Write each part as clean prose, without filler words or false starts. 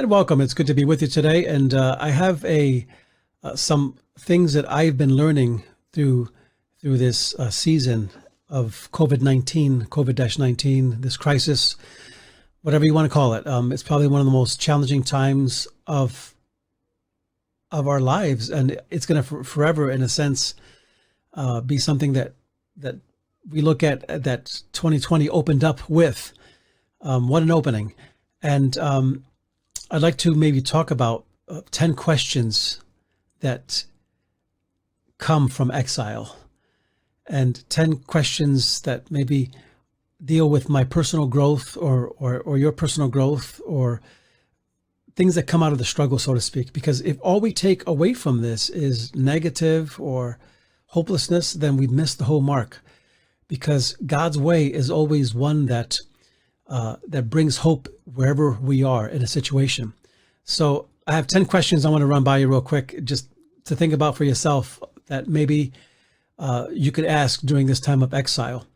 David, welcome. It's good to be with you today. And I have a some things that I've been learning through this season of COVID-19, COVID-19, this crisis, whatever you want to call it. It's probably one of the most challenging times of our lives, and it's going to forever, in a sense, be something that we look at that 2020 opened up with. What an opening! And I'd like to maybe talk about 10 questions that come from exile, and 10 questions that maybe deal with my personal growth or your personal growth, or things that come out of the struggle, so to speak. Because if all we take away from this is negative or hopelessness, then we've missed the whole mark. Because God's way is always one that brings hope wherever we are in a situation. So I have 10 questions I want to run by you real quick, just to think about for yourself, that maybe you could ask during this time of exile.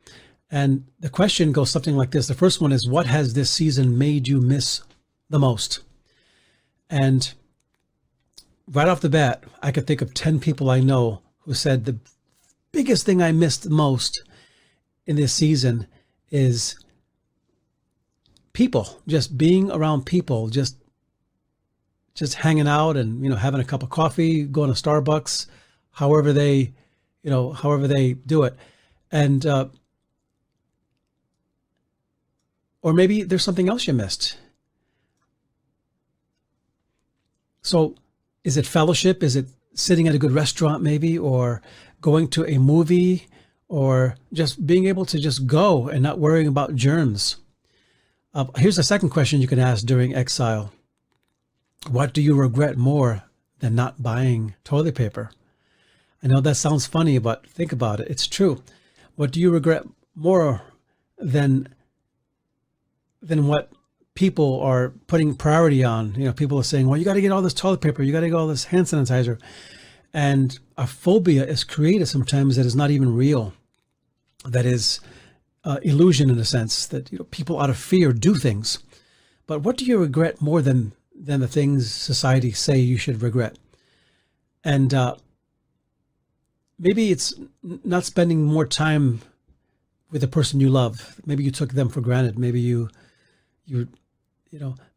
And the question goes something like this. The first one is, what has this season made you miss the most? And right off the bat, I could think of 10 people I know who said the biggest thing I missed the most in this season is people, just being around people, just hanging out and, having a cup of coffee, going to Starbucks, however they do it. And, or maybe there's something else you missed. So is it fellowship? Is it sitting at a good restaurant maybe, or going to a movie, or just being able to just go and not worrying about germs? Here's a second question you can ask during exile. What do you regret more than not buying toilet paper? I know that sounds funny, but think about it. It's true. What do you regret more than what people are putting priority on? People are saying, well, you got to get all this toilet paper, you got to get all this hand sanitizer. And a phobia is created sometimes that is not even real. That is illusion, in a sense, that people out of fear do things. But what do you regret more than the things society say you should regret? And maybe it's not spending more time with the person you love. Maybe you took them for granted. Maybe you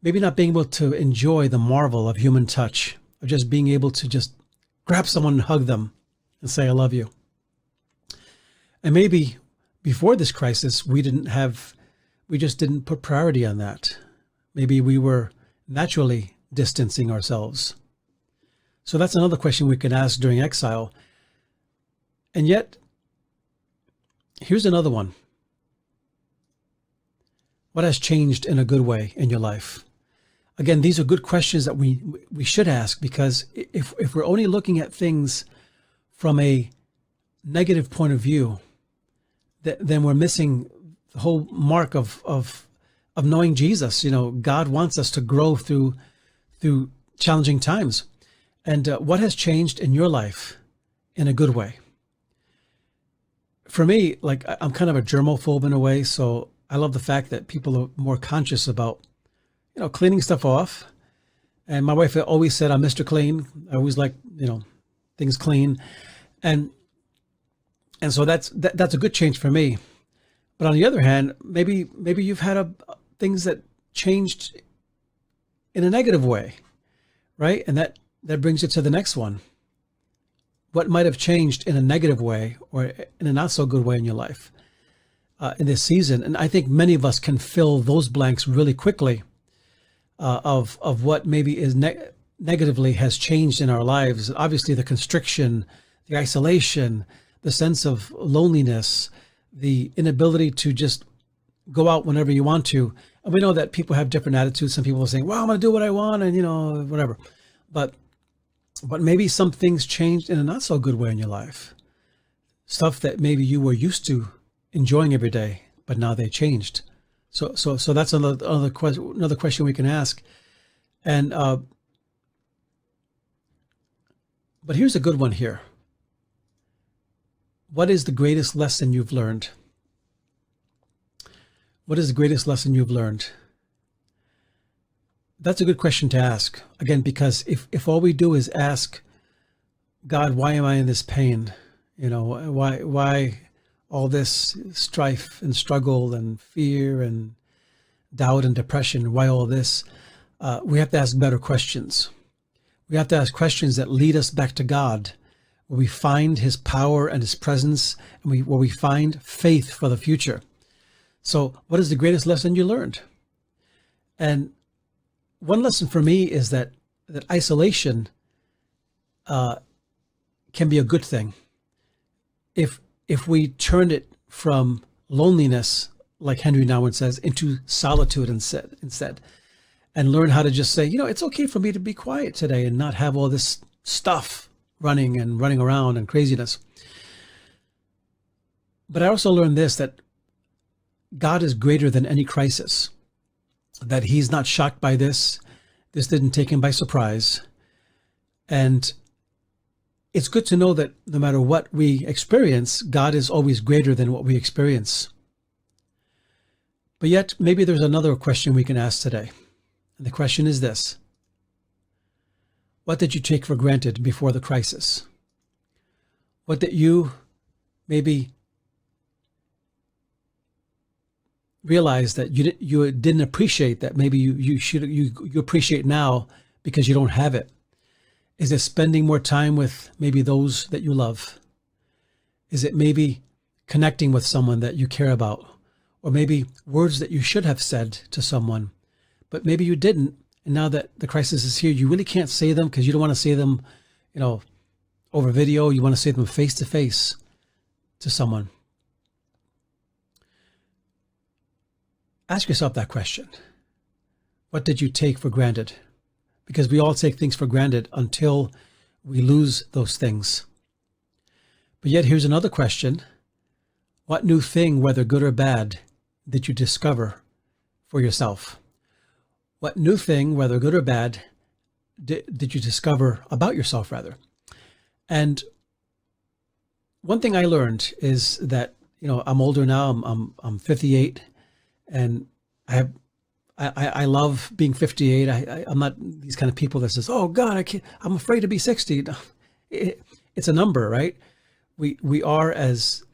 maybe not being able to enjoy the marvel of human touch, of just being able to just grab someone and hug them and say, I love you. And maybe before this crisis, we just didn't put priority on that. Maybe we were naturally distancing ourselves. So that's another question we can ask during exile. And yet, here's another one. What has changed in a good way in your life? Again, these are good questions that we should ask, because if we're only looking at things from a negative point of view, then we're missing the whole mark of knowing Jesus. God wants us to grow through challenging times. And what has changed in your life in a good way? For me, I'm kind of a germaphobe in a way, so I love the fact that people are more conscious about, cleaning stuff off. And my wife always said, I'm Mr. Clean. I always like, things clean. And so that's a good change for me. But on the other hand, maybe you've had things that changed in a negative way, right? And that brings you to the next one. What might have changed in a negative way or in a not so good way in your life in this season? And I think many of us can fill those blanks really quickly of what maybe is negatively has changed in our lives. Obviously, the constriction, the isolation, the sense of loneliness, the inability to just go out whenever you want to. And we know that people have different attitudes. Some people are saying, well, I'm going to do what I want and, whatever. But maybe some things changed in a not so good way in your life. Stuff that maybe you were used to enjoying every day, but now they changed. So that's another question we can ask. And but here's a good one here. What is the greatest lesson you've learned? What is the greatest lesson you've learned? That's a good question to ask. Again, because if all we do is ask God, why am I in this pain? Why all this strife and struggle and fear and doubt and depression? Why all this? We have to ask better questions. We have to ask questions that lead us back to God, where we find his power and his presence, and where we find faith for the future. So what is the greatest lesson you learned? And one lesson for me is that isolation can be a good thing if we turn it from loneliness, like Henry Nouwen says, into solitude instead, and learn how to just say, it's okay for me to be quiet today and not have all this stuff running around and craziness. But I also learned this, that God is greater than any crisis, that he's not shocked by this. This didn't take him by surprise. And it's good to know that no matter what we experience, God is always greater than what we experience. But yet, maybe there's another question we can ask today. And the question is this: what did you take for granted before the crisis? What did you maybe realize that you didn't appreciate, that maybe you appreciate now because you don't have it? Is it spending more time with maybe those that you love? Is it maybe connecting with someone that you care about? Or maybe words that you should have said to someone, but maybe you didn't. And now that the crisis is here, you really can't say them because you don't want to say them, over video. You want to say them face to face to someone. Ask yourself that question. What did you take for granted? Because we all take things for granted until we lose those things. But yet here's another question. What new thing, whether good or bad, did you discover for yourself? What new thing, whether good or bad, did you discover about yourself, rather? And one thing I learned is that, I'm older now. I'm 58, and I love being 58. I'm not these kind of people that says, "Oh God, I'm afraid to be 60." It's a number, right? We are as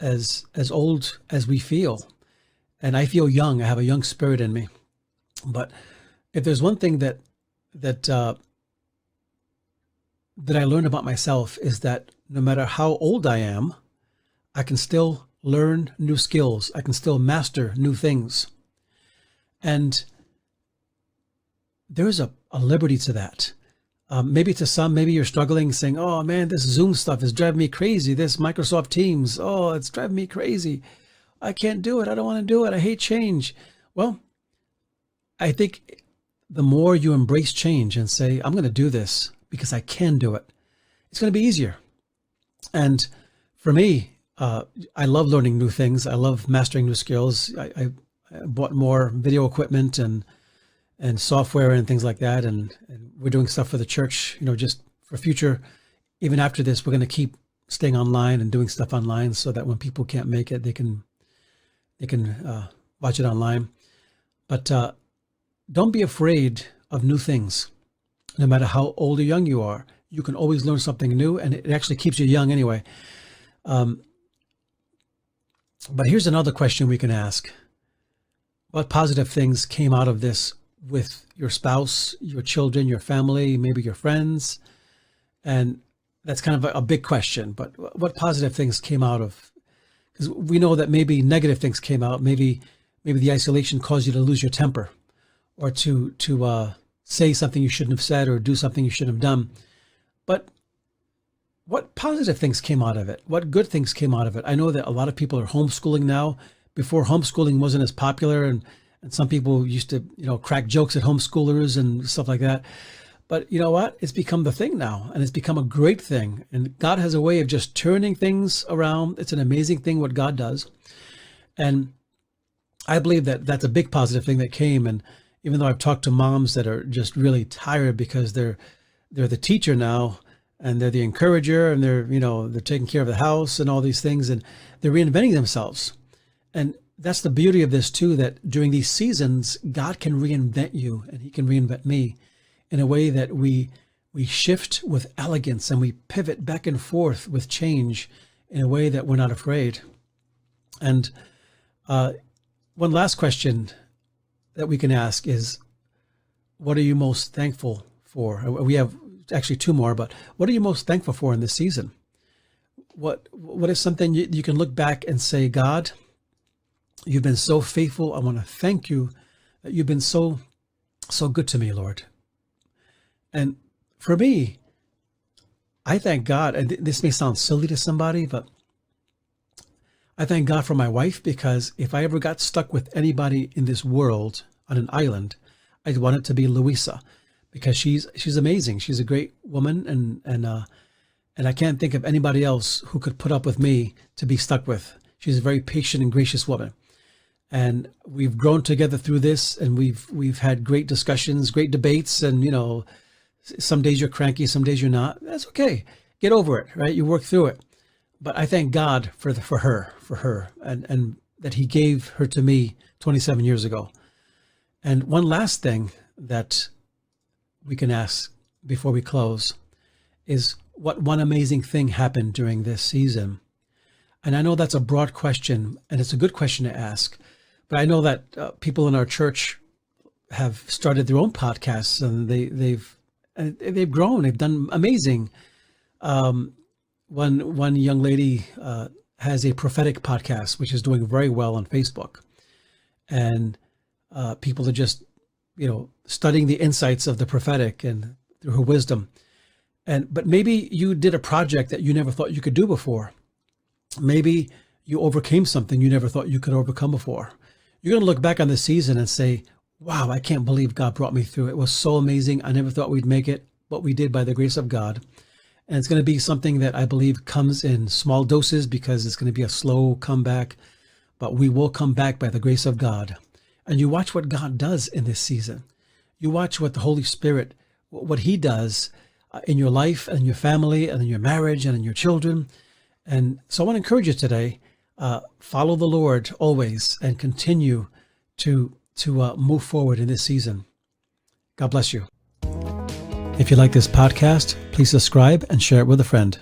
old as we feel, and I feel young. I have a young spirit in me. But if there's one thing that I learned about myself, is that no matter how old I am, I can still learn new skills. I can still master new things. And there's a liberty to that. Maybe to some, maybe you're struggling, saying, "Oh man, this Zoom stuff is driving me crazy. This Microsoft Teams, oh, it's driving me crazy. I can't do it. I don't want to do it. I hate change." Well, I think the more you embrace change and say, "I'm going to do this because I can do it," it's going to be easier. And for me, I love learning new things. I love mastering new skills. I bought more video equipment and software and things like that. And we're doing stuff for the church, just for future. Even after this, we're going to keep staying online and doing stuff online so that when people can't make it, they can watch it online. But don't be afraid of new things. No matter how old or young you are, you can always learn something new, and it actually keeps you young anyway. But here's another question we can ask. What positive things came out of this with your spouse, your children, your family, maybe your friends? And that's kind of a big question, but what positive things came out of? Because we know that maybe negative things came out. Maybe the isolation caused you to lose your temper, or to say something you shouldn't have said, or do something you shouldn't have done. But what positive things came out of it? What good things came out of it? I know that a lot of people are homeschooling now. Before, homeschooling wasn't as popular, and some people used to, crack jokes at homeschoolers and stuff like that. But you know what? It's become the thing now, and it's become a great thing. And God has a way of just turning things around. It's an amazing thing what God does. And I believe that that's a big positive thing that came. And even though I've talked to moms that are just really tired because they're the teacher now, and they're the encourager, and they're taking care of the house and all these things, and they're reinventing themselves. And that's the beauty of this too, that during these seasons, God can reinvent you and he can reinvent me in a way that we shift with elegance and we pivot back and forth with change in a way that we're not afraid. And one last question that we can ask is, what are you most thankful for? We have actually two more, but what are you most thankful for in this season? What is something you can look back and say, God, you've been so faithful. I want to thank you that you've been so good to me, Lord. And for me, I thank God, and this may sound silly to somebody, but I thank God for my wife, because if I ever got stuck with anybody in this world on an island, I'd want it to be Louisa, because she's amazing. She's a great woman, and I can't think of anybody else who could put up with me to be stuck with. She's a very patient and gracious woman. And we've grown together through this, and we've had great discussions, great debates, and some days you're cranky, some days you're not. That's okay. Get over it, right? You work through it. But I thank God for her, and that he gave her to me 27 years ago. And one last thing that we can ask before we close is, what one amazing thing happened during this season? And I know that's a broad question, and it's a good question to ask, but I know that people in our church have started their own podcasts, and they've grown. They've done amazing. One young lady has a prophetic podcast, which is doing very well on Facebook, and people are just studying the insights of the prophetic and through her wisdom. But maybe you did a project that you never thought you could do before. Maybe you overcame something you never thought you could overcome before. You're going to look back on this season and say, wow, I can't believe God brought me through. It was so amazing. I never thought we'd make it, but we did by the grace of God. And it's going to be something that I believe comes in small doses, because it's going to be a slow comeback, but we will come back by the grace of God. And you watch what God does in this season. You watch what the Holy Spirit, what he does in your life and your family and in your marriage and in your children. And so I want to encourage you today, follow the Lord always and continue to move forward in this season. God bless you. If you like this podcast, please subscribe and share it with a friend.